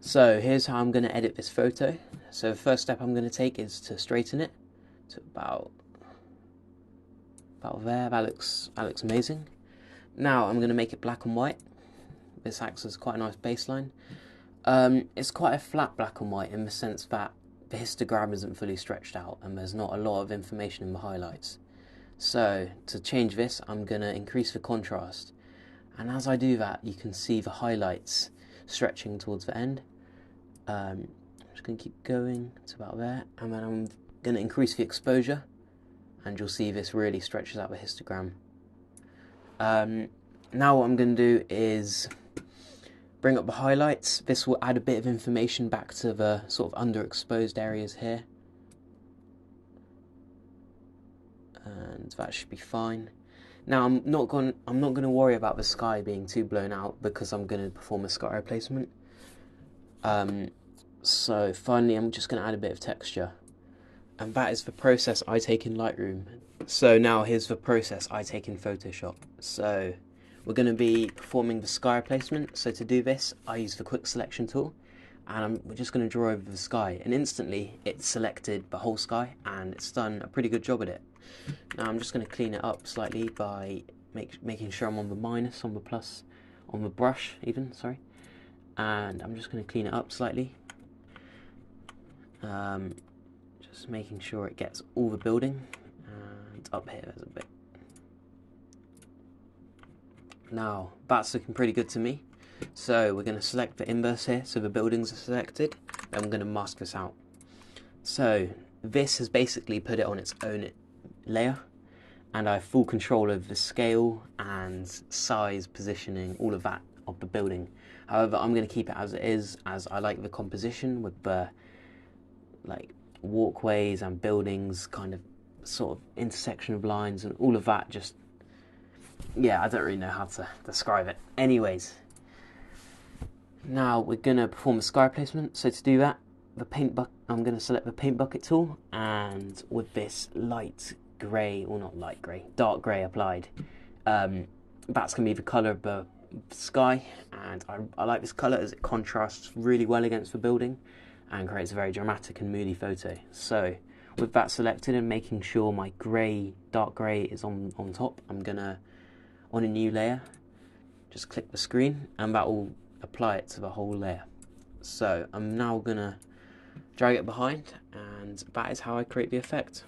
So here's how I'm going to edit this photo. So the first step I'm going to take is to straighten it to about there. That looks amazing. Now I'm going to make it black and white. This acts as quite a nice baseline. It's quite a flat black and white in the sense that the histogram isn't fully stretched out and there's not a lot of information in the highlights. So to change this, I'm going to increase the contrast. And as I do that, you can see the highlights stretching towards the end. I'm just going to keep going to about there, and then I'm going to increase the exposure, and you'll see this really stretches out the histogram. Now what I'm going to do is bring up the highlights. This will add a bit of information back to the sort of underexposed areas here. And that should be fine. Now I'm not going to worry about the sky being too blown out because I'm going to perform a sky replacement. So finally I'm just going to add a bit of texture. And that is the process I take in Lightroom. So now here's the process I take in Photoshop. So we're going to be performing the sky replacement. So to do this, I use the quick selection tool, and we're just going to draw over the sky, and instantly it's selected the whole sky and it's done a pretty good job at it. Now I'm just going to clean it up slightly by making sure I'm on the minus, on the plus, on the brush even, sorry. And I'm just going to clean it up slightly. Just making sure it gets all the building, and up here there's a bit. Now that's looking pretty good to me. So we're going to select the inverse here, so the buildings are selected. Then I'm going to mask this out. So this has basically put it on its own layer, and I have full control over the scale and size, positioning, all of that of the building. However, I'm going to keep it as it is, as I like the composition with the like walkways and buildings, kind of sort of intersection of lines and all of that. Just, yeah, I don't really know how to describe it. Anyways, now we're going to perform a sky replacement. So to do that, I'm going to select the paint bucket tool, and with this light grey, or not light grey, dark grey applied, that's going to be the colour of the sky, and I like this colour as it contrasts really well against the building and creates a very dramatic and moody photo. So with that selected and making sure my grey, dark grey is on top, I'm going to, on a new layer, just click the screen, and that will apply it to the whole layer. So I'm now going to drag it behind, and that is how I create the effect.